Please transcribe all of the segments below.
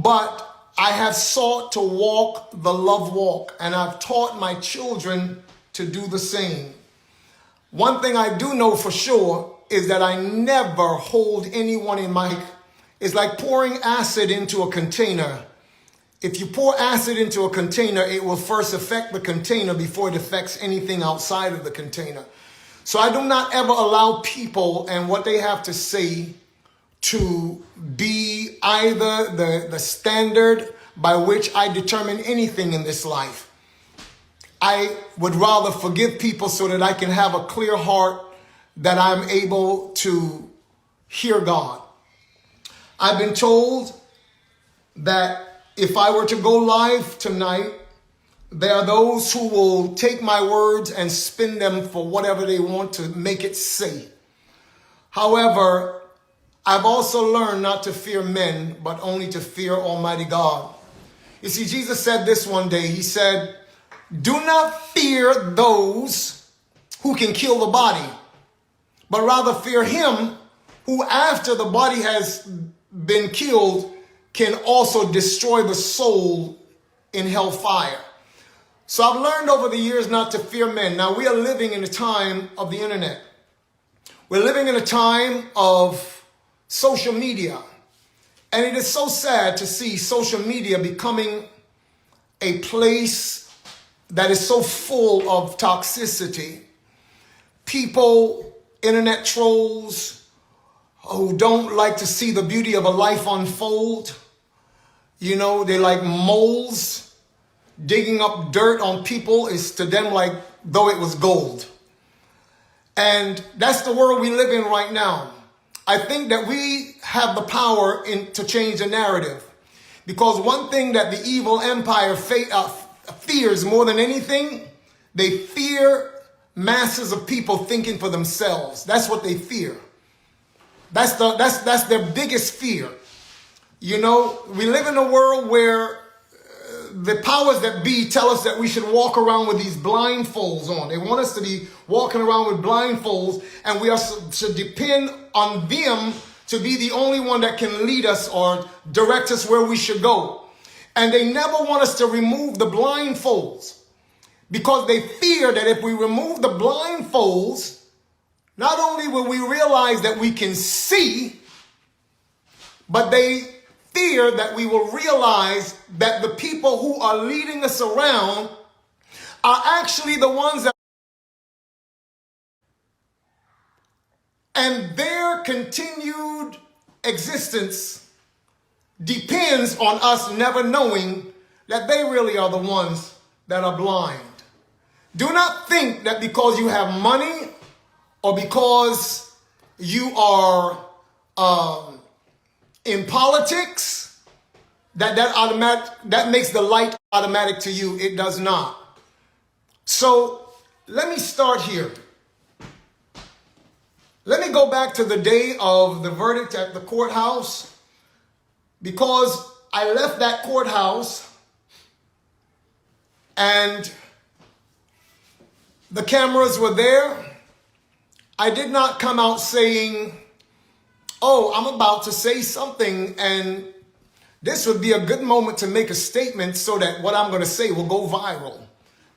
but I have sought to walk the love walk, and I've taught my children to do the same. One thing I do know for sure is that I never hold anyone in my... It's like pouring acid into a container. If you pour acid into a container, it will first affect the container before it affects anything outside of the container. So I do not ever allow people and what they have to say to be either the standard by which I determine anything in this life. I would rather forgive people so that I can have a clear heart, that I'm able to hear God. I've been told that if I were to go live tonight, there are those who will take my words and spin them for whatever they want to make it say. However, I've also learned not to fear men, but only to fear Almighty God. You see, Jesus said this one day. He said, "Do not fear those who can kill the body, but rather fear him who after the body has been killed can also destroy the soul in hellfire." So I've learned over the years not to fear men. Now we are living in a time of the internet. We're living in a time of social media. And it is so sad to see social media becoming a place that is so full of toxicity. People, internet trolls, who don't like to see the beauty of a life unfold. You know, they like moles. Digging up dirt on people is to them like though it was gold. And that's the world we live in right now. I think that we have the power to change the narrative. Because one thing that the evil empire fears more than anything, they fear masses of people thinking for themselves. That's what they fear. That's their biggest fear. You know, we live in a world where the powers that be tell us that we should walk around with these blindfolds on. They want us to be walking around with blindfolds, and we are to depend on them to be the only one that can lead us or direct us where we should go. And they never want us to remove the blindfolds, because they fear that if we remove the blindfolds, not only will we realize that we can see, but they fear that we will realize that the people who are leading us around are actually the ones that... And their continued existence depends on us never knowing that they really are the ones that are blind. Do not think that because you have money or because you are in politics, that makes the light automatic to you. It does not. So let me start here. Let me go back to the day of the verdict at the courthouse, because I left that courthouse and the cameras were there. I did not come out saying, "Oh, I'm about to say something and this would be a good moment to make a statement so that what I'm going to say will go viral."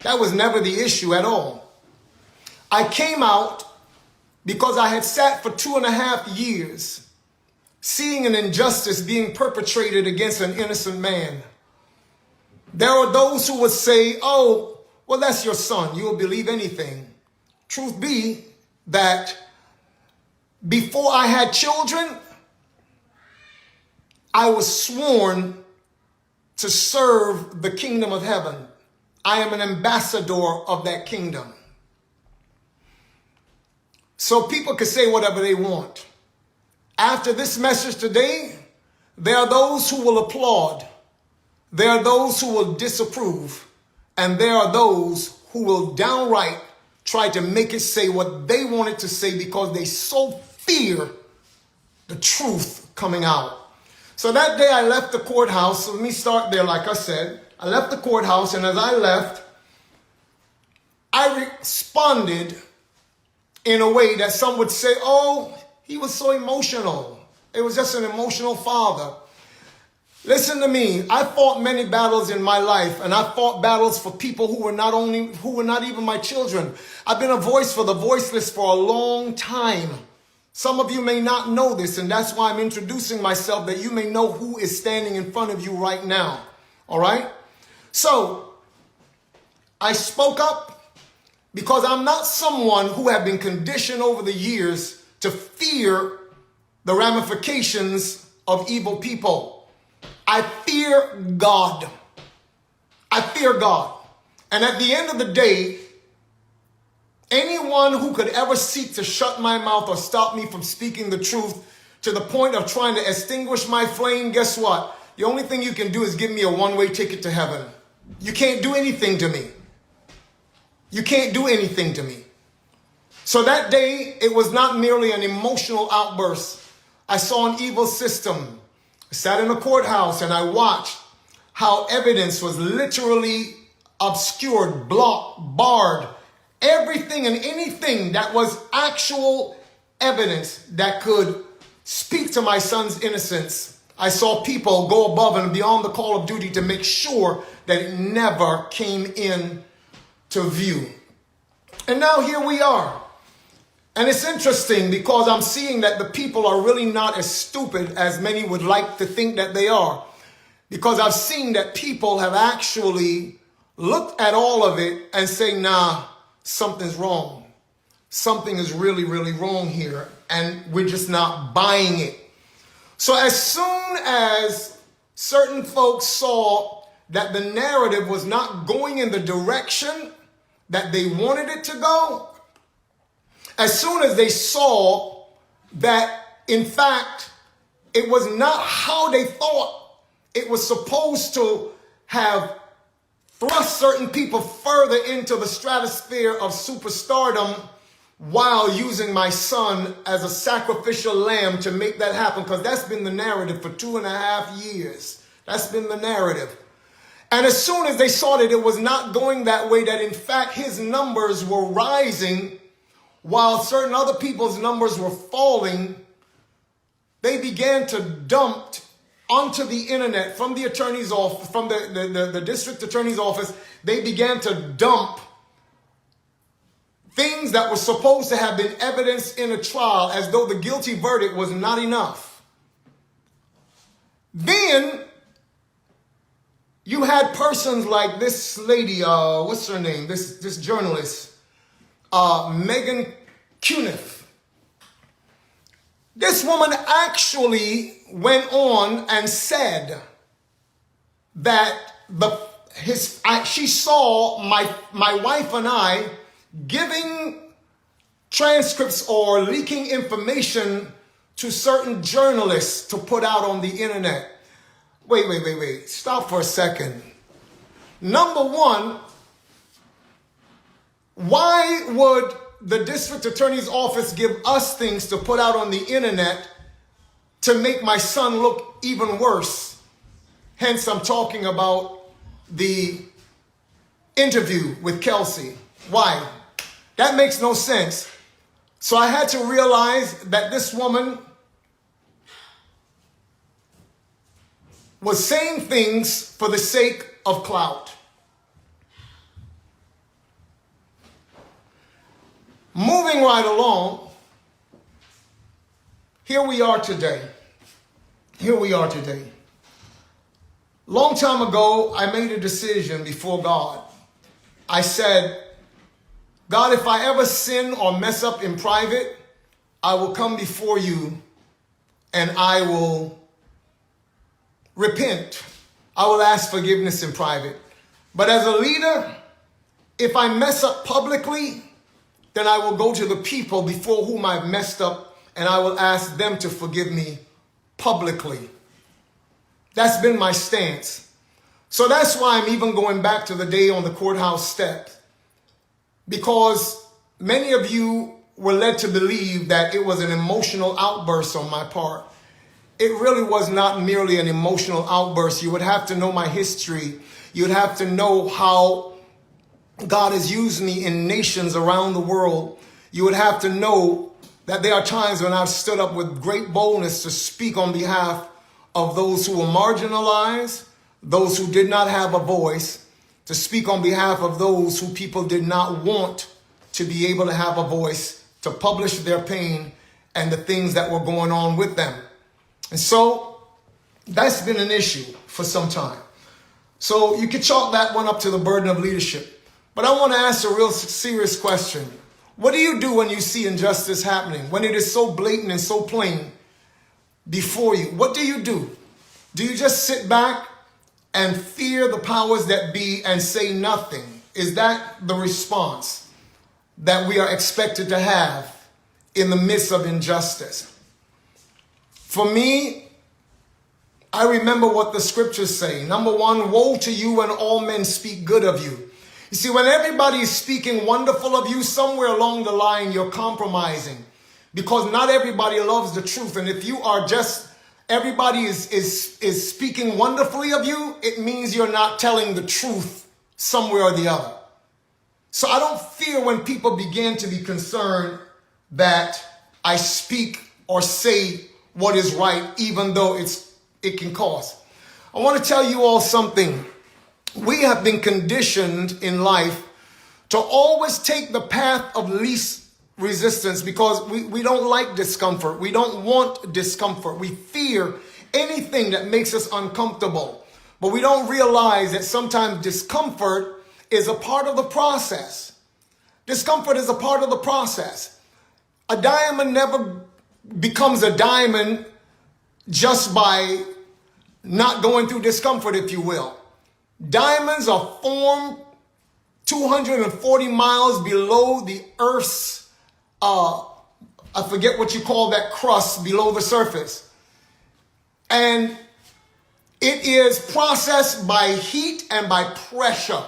That was never the issue at all. I came out because I had sat for 2.5 years seeing an injustice being perpetrated against an innocent man. There are those who would say, "Oh, well, that's your son. You will believe anything." Truth be that before I had children, I was sworn to serve the kingdom of heaven. I am an ambassador of that kingdom. So people can say whatever they want. After this message today, there are those who will applaud. There are those who will disapprove. And there are those who will downright try to make it say what they want it to say because they so fear the truth coming out. So that day I left the courthouse. So let me start there. Like I said, I left the courthouse, and as I left, I responded in a way that some would say, "Oh, he was so emotional. It was just an emotional father." Listen to me. I fought many battles in my life, and I fought battles for people who were not even my children. I've been a voice for the voiceless for a long time. Some of you may not know this, and that's why I'm introducing myself, that you may know who is standing in front of you right now. All right? So, I spoke up because I'm not someone who have been conditioned over the years to fear the ramifications of evil people. I fear God. I fear God. And at the end of the day, anyone who could ever seek to shut my mouth or stop me from speaking the truth to the point of trying to extinguish my flame, guess what? The only thing you can do is give me a one-way ticket to heaven. You can't do anything to me. You can't do anything to me. So that day, it was not merely an emotional outburst. I saw an evil system. I sat in a courthouse and I watched how evidence was literally obscured, blocked, barred. Everything and anything that was actual evidence that could speak to my son's innocence. I saw people go above and beyond the call of duty to make sure that it never came in to view. And now here we are. And it's interesting because I'm seeing that the people are really not as stupid as many would like to think that they are. Because I've seen that people have actually looked at all of it and say, nah, something's wrong. Something is really, really wrong here. And we're just not buying it. So as soon as certain folks saw that the narrative was not going in the direction that they wanted it to go, as soon as they saw that, in fact, it was not how they thought it was supposed to have thrust certain people further into the stratosphere of superstardom while using my son as a sacrificial lamb to make that happen, because that's been the narrative for 2.5 years. That's been the narrative. And as soon as they saw that it was not going that way, that in fact his numbers were rising while certain other people's numbers were falling, they began to dump onto the internet from the attorney's office, from the district attorney's office. They began to dump things that were supposed to have been evidence in a trial as though the guilty verdict was not enough. Then you had persons like this lady, what's her name? This journalist, Megan Cuniff. This woman actually went on and said that she saw my wife and I giving transcripts or leaking information to certain journalists to put out on the internet. Wait. Stop for a second. Number one, why would the district attorney's office give us things to put out on the internet to make my son look even worse? Hence, I'm talking about the interview with Kelsey. Why? That makes no sense. So I had to realize that this woman was saying things for the sake of clout. Moving right along, here we are today. Long time ago, I made a decision before God. I said, God, if I ever sin or mess up in private, I will come before you and I will repent. I will ask forgiveness in private. But as a leader, if I mess up publicly, then I will go to the people before whom I've messed up and I will ask them to forgive me publicly. That's been my stance. So that's why I'm even going back to the day on the courthouse steps. Because many of you were led to believe that it was an emotional outburst on my part. It really was not merely an emotional outburst. You would have to know my history. You'd have to know how God has used me in nations around the world. You would have to know that there are times when I've stood up with great boldness to speak on behalf of those who were marginalized, those who did not have a voice, to speak on behalf of those who people did not want to be able to have a voice, to publish their pain and the things that were going on with them. And so that's been an issue for some time. So you can chalk that one up to the burden of leadership. But I want to ask a real serious question. What do you do when you see injustice happening, when it is so blatant and so plain before you? What do you do? Do you just sit back and fear the powers that be and say nothing? Is that the response that we are expected to have in the midst of injustice? For me, I remember what the scriptures say. Number one, woe to you when all men speak good of you. You see, when everybody is speaking wonderful of you, somewhere along the line, you're compromising, because not everybody loves the truth. And if you are just, everybody is speaking wonderfully of you, it means you're not telling the truth somewhere or the other. So I don't fear when people begin to be concerned that I speak or say what is right, even though it can cost. I want to tell you all something. We have been conditioned in life to always take the path of least resistance, because we don't like discomfort. We don't want discomfort. We fear anything that makes us uncomfortable. But we don't realize that sometimes discomfort is a part of the process. Discomfort is a part of the process. A diamond never becomes a diamond just by not going through discomfort, if you will. Diamonds are formed 240 miles below the Earth's, I forget what you call that crust below the surface. And it is processed by heat and by pressure.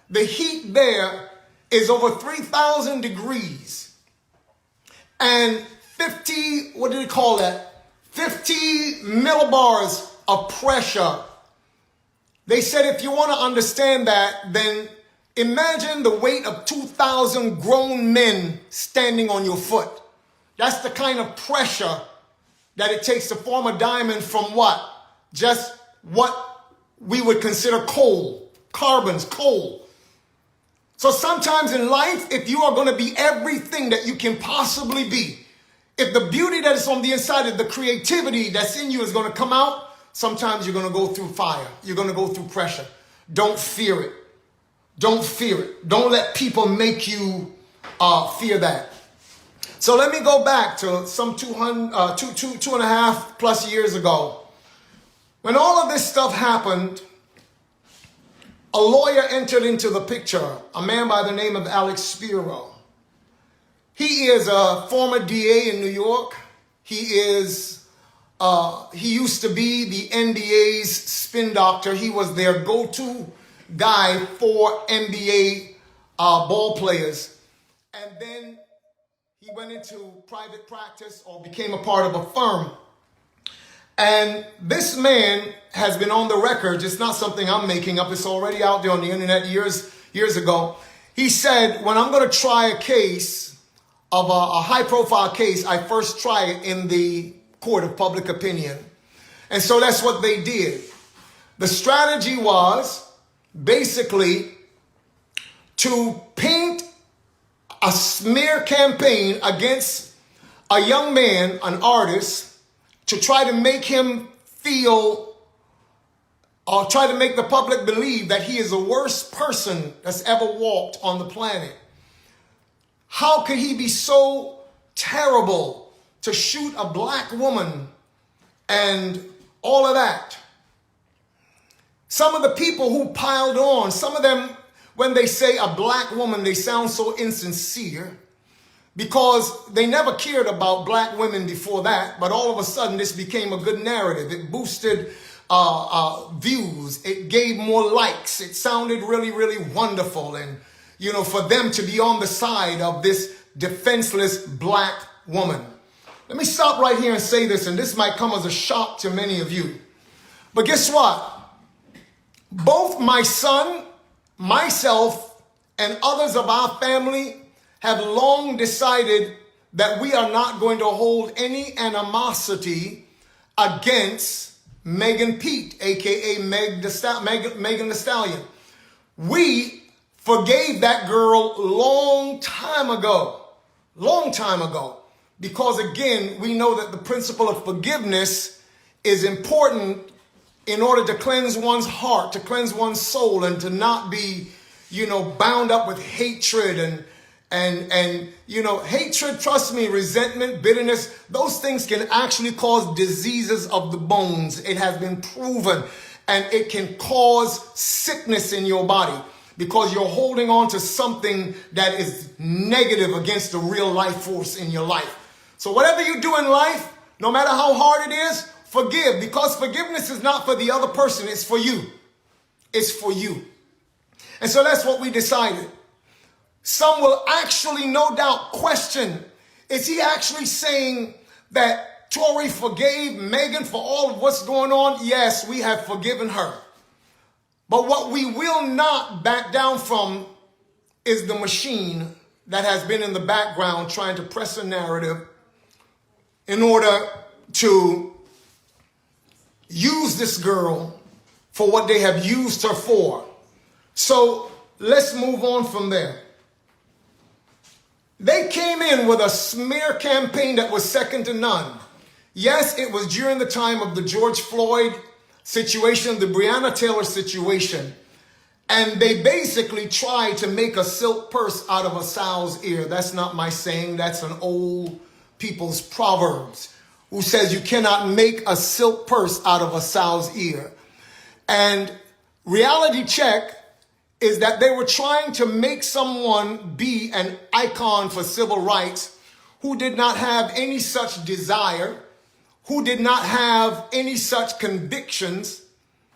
The heat there is over 3,000 degrees. And 50 millibars of pressure. They said if you want to understand that, then imagine the weight of 2,000 grown men standing on your foot. That's the kind of pressure that it takes to form a diamond from what? Just what we would consider coal, carbons, coal. So sometimes in life, if you are going to be everything that you can possibly be, if the beauty that is on the inside of the creativity that's in you is going to come out, sometimes you're going to go through fire. You're going to go through pressure. Don't fear it. Don't fear it. Don't let people make you fear that. So let me go back to some 2.5 plus years ago. When all of this stuff happened, a lawyer entered into the picture, a man by the name of Alex Spiro. He is a former DA in New York. He used to be the NBA's spin doctor. He was their go-to guy for NBA ball players. And then he went into private practice or became a part of a firm. And this man has been on the record. It's not something I'm making up. It's already out there on the internet years ago. He said, when I'm going to try a case of a high-profile case, I first try it in the court of public opinion. And so that's what they did. The strategy was basically to paint a smear campaign against a young man, an artist, to try to make him feel, or try to make the public believe that he is the worst person that's ever walked on the planet. How could he be so terrible to shoot a black woman and all of that? Some of the people who piled on, some of them, when they say a black woman, they sound so insincere, because they never cared about black women before that, but all of a sudden this became a good narrative. It boosted views. It gave more likes. It sounded really, really wonderful. And, you know, for them to be on the side of this defenseless black woman. Let me stop right here and say this, and this might come as a shock to many of you. But guess what? Both my son, myself, and others of our family have long decided that we are not going to hold any animosity against Megan Pete, aka Megan the Stallion. We forgave that girl long time ago. Long time ago. Because again, we know that the principle of forgiveness is important in order to cleanse one's heart, to cleanse one's soul, and to not be, bound up with hatred and hatred, trust me, resentment, bitterness, those things can actually cause diseases of the bones. It has been proven, and it can cause sickness in your body because you're holding on to something that is negative against the real life force in your life. So whatever you do in life, no matter how hard it is, forgive, because forgiveness is not for the other person, it's for you. It's for you. And so that's what we decided. Some will actually, no doubt, question, is he actually saying that Tory forgave Megan for all of what's going on? Yes, we have forgiven her. But what we will not back down from is the machine that has been in the background trying to press a narrative in order to use this girl for what they have used her for. So let's move on from there. They came in with a smear campaign that was second to none. Yes, it was during the time of the George Floyd situation, the Breonna Taylor situation. And they basically tried to make a silk purse out of a sow's ear. That's not my saying. That's an old people's proverbs who says you cannot make a silk purse out of a sow's ear. And reality check is that they were trying to make someone be an icon for civil rights who did not have any such desire, who did not have any such convictions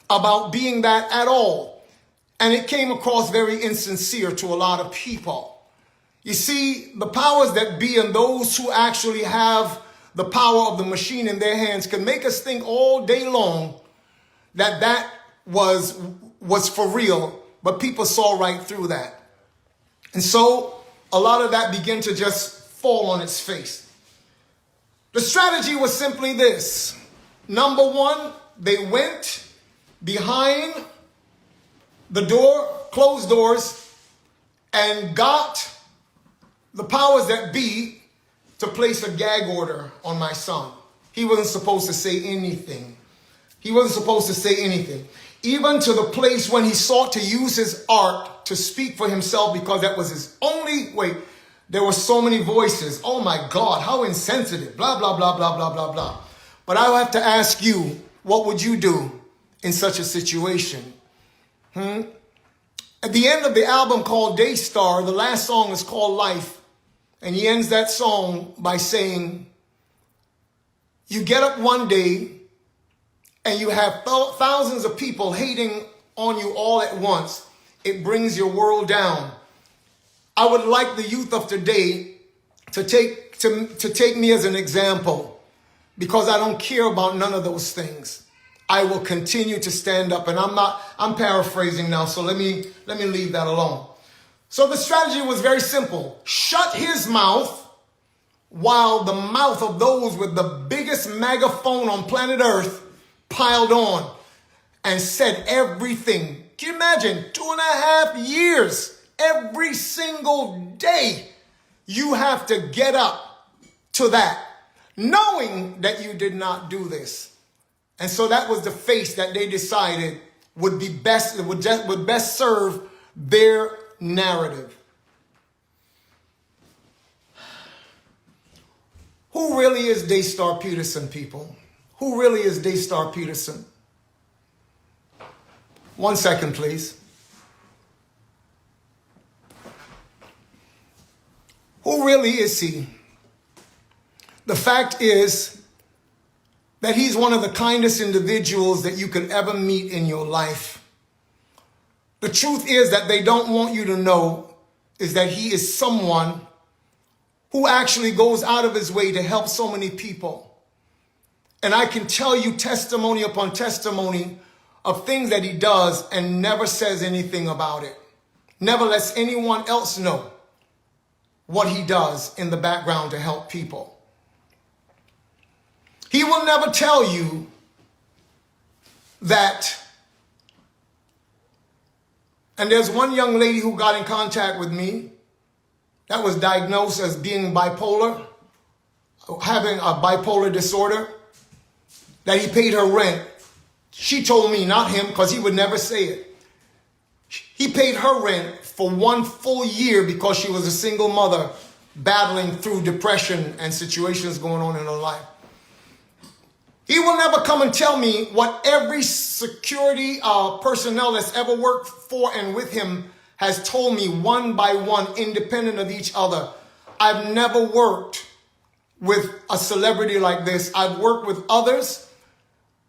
about being that at all. And it came across very insincere to a lot of people. You see, the powers that be and those who actually have the power of the machine in their hands can make us think all day long that that was for real, but people saw right through that. And so a lot of that began to just fall on its face. The strategy was simply this. Number one, they went behind the door, closed doors, and got the powers that be to place a gag order on my son. He wasn't supposed to say anything. He wasn't supposed to say anything. Even to the place when he sought to use his art to speak for himself because that was his only way. There were so many voices. Oh my God, how insensitive. Blah, blah, blah, blah, blah, blah, blah. But I have to ask you, what would you do in such a situation? At the end of the album called Daystar, the last song is called Life. And he ends that song by saying, you get up one day and you have thousands of people hating on you all at once. It brings your world down. I would like the youth of today to take me as an example, because I don't care about none of those things. I will continue to stand up, and I'm paraphrasing now, so let me leave that alone. So the strategy was very simple. Shut his mouth while the mouth of those with the biggest megaphone on planet Earth piled on and said everything. Can you imagine? 2.5 years, every single day, you have to get up to that, knowing that you did not do this. And so that was the face that they decided would be best, would best serve their narrative. Who really is Daystar Peterson, people? Who really is Daystar Peterson? 1 second, please. Who really is he? The fact is that he's one of the kindest individuals that you could ever meet in your life. The truth is that they don't want you to know is that he is someone who actually goes out of his way to help so many people. And I can tell you testimony upon testimony of things that he does and never says anything about it. Never lets anyone else know what he does in the background to help people. He will never tell you that, and there's one young lady who got in contact with me that was diagnosed as being bipolar, having a bipolar disorder, that he paid her rent. She told me, not him, because he would never say it. He paid her rent for 1 full year because she was a single mother battling through depression and situations going on in her life. He will never come and tell me what every security personnel that's ever worked for and with him has told me one by one, independent of each other. I've never worked with a celebrity like this. I've worked with others.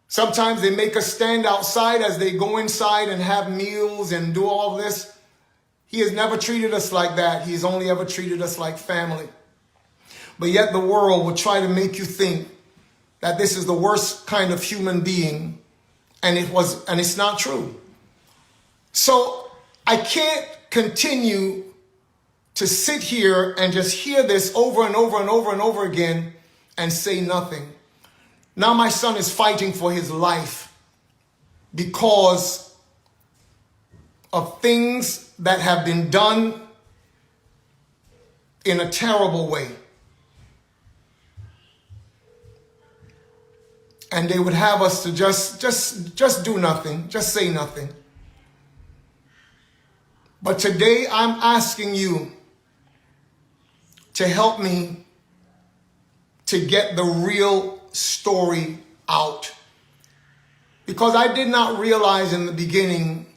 Sometimes they make us stand outside as they go inside and have meals and do all this. He has never treated us like that. He has only ever treated us like family. But yet the world will try to make you think that this is the worst kind of human being, and it's not true. So I can't continue to sit here and just hear this over and over and over and over again and say nothing. Now my son is fighting for his life because of things that have been done in a terrible way. And they would have us to just do nothing, just say nothing. But today I'm asking you to help me to get the real story out. Because I did not realize in the beginning,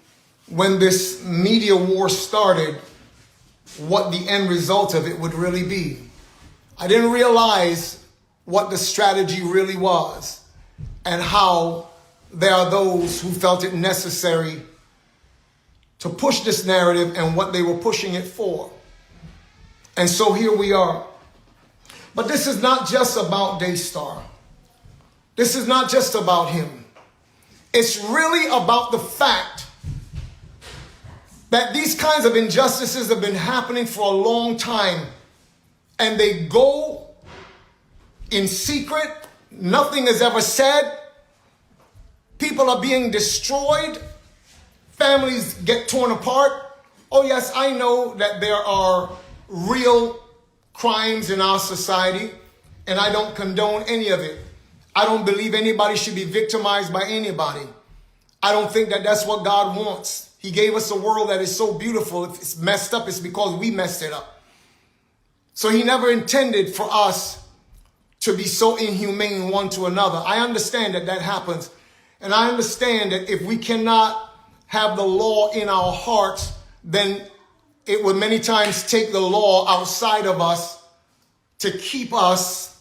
when this media war started, what the end result of it would really be. I didn't realize what the strategy really was, and how there are those who felt it necessary to push this narrative and what they were pushing it for. And so here we are. But this is not just about Daystar. This is not just about him. It's really about the fact that these kinds of injustices have been happening for a long time, and they go in secret. Nothing is ever said. People are being destroyed. Families get torn apart. Oh yes, I know that there are real crimes in our society, and I don't condone any of it. I don't believe anybody should be victimized by anybody. I don't think that that's what God wants. He gave us a world that is so beautiful. If it's messed up, it's because we messed it up. So he never intended for us to be so inhumane one to another. I understand that that happens. And I understand that if we cannot have the law in our hearts, then it would many times take the law outside of us to keep us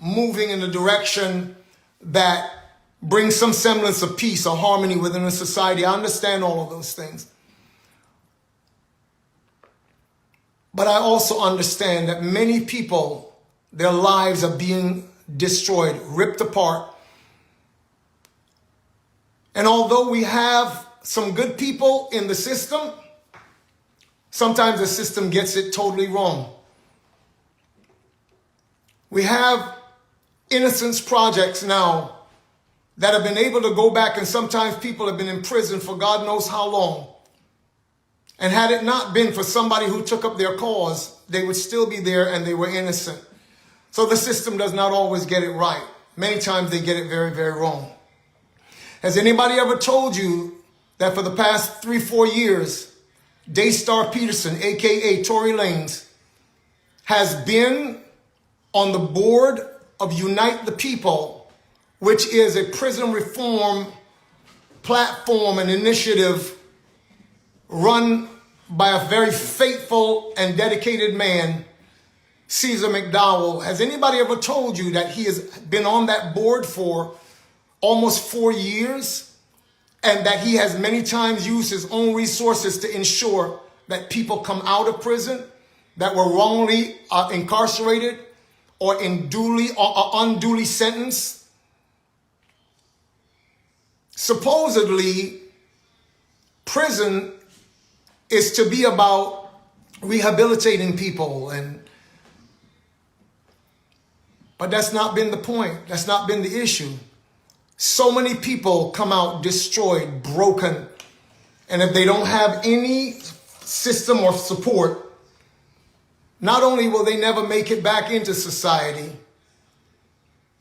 moving in the direction that brings some semblance of peace or harmony within a society. I understand all of those things. But I also understand that many people, their lives are being destroyed, ripped apart. And although we have some good people in the system, sometimes the system gets it totally wrong. We have innocence projects now that have been able to go back, and sometimes people have been in prison for God knows how long. And had it not been for somebody who took up their cause, they would still be there and they were innocent. So the system does not always get it right. Many times they get it very, very wrong. Has anybody ever told you that for the past 3-4 years, Daystar Peterson, aka Tory Lanez, has been on the board of Unite the People, which is a prison reform platform and initiative run by a very faithful and dedicated man, Caesar McDowell? Has anybody ever told you that he has been on that board for almost 4 years, and that he has many times used his own resources to ensure that people come out of prison that were wrongly incarcerated or unduly sentenced? Supposedly, prison is to be about rehabilitating people, but that's not been the point. That's not been the issue. So many people come out destroyed, broken. And if they don't have any system or support, not only will they never make it back into society,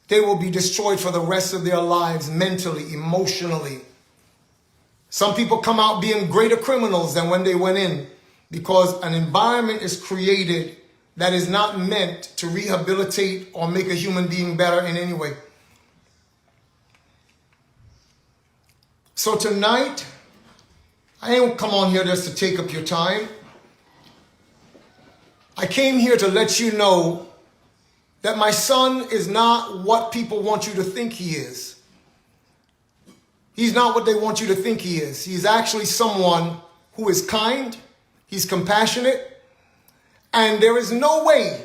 they will be destroyed for the rest of their lives, mentally, emotionally. Some people come out being greater criminals than when they went in, because an environment is created that is not meant to rehabilitate or make a human being better in any way. So tonight, I ain't come on here just to take up your time. I came here to let you know that my son is not what people want you to think he is. He's not what they want you to think he is. He's actually someone who is kind, he's compassionate, and there is no way,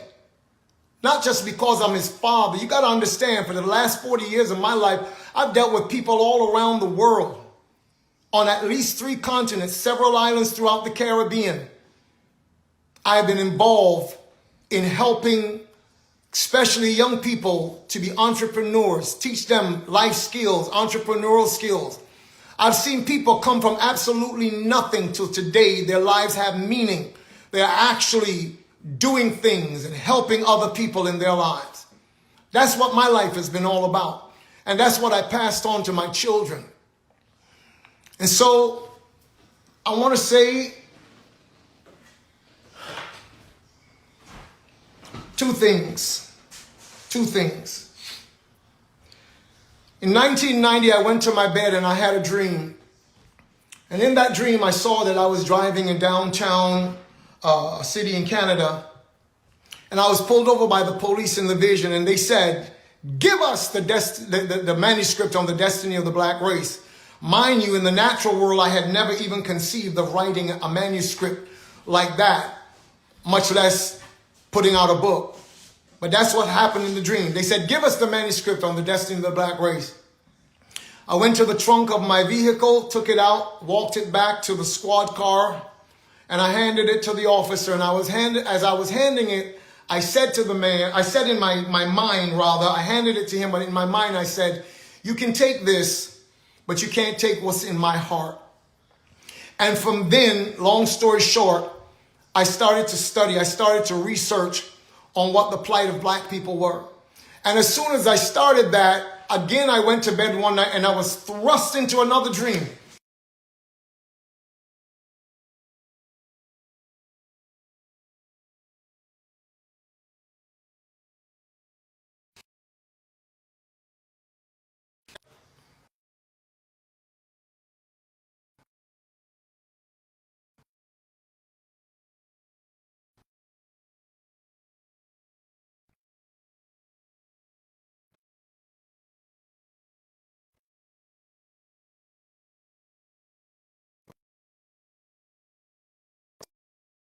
not just because I'm his father. You got to understand, for the last 40 years of my life, I've dealt with people all around the world, on at least 3 continents, several islands throughout the Caribbean. I've been involved in helping especially young people to be entrepreneurs, teach them life skills, entrepreneurial skills. I've seen people come from absolutely nothing till today. Their lives have meaning. They're actually doing things and helping other people in their lives. That's what my life has been all about. And that's what I passed on to my children. And so I want to say two things. In 1990, I went to my bed and I had a dream. And in that dream, I saw that I was driving in downtown, a city in Canada. And I was pulled over by the police in the vision, and they said, "Give us the manuscript on the destiny of the black race." Mind you, in the natural world, I had never even conceived of writing a manuscript like that, much less putting out a book. But that's what happened in the dream. They said, "Give us the manuscript on the destiny of the black race." I went to the trunk of my vehicle, took it out, walked it back to the squad car, and I handed it to the officer. And as I was handing it, I said to the man, I said in my mind, I handed it to him, but in my mind I said, "You can take this, but you can't take what's in my heart." And from then, long story short, I started to study, I started to research on what the plight of black people were. And as soon as I started that, again, I went to bed one night and I was thrust into another dream.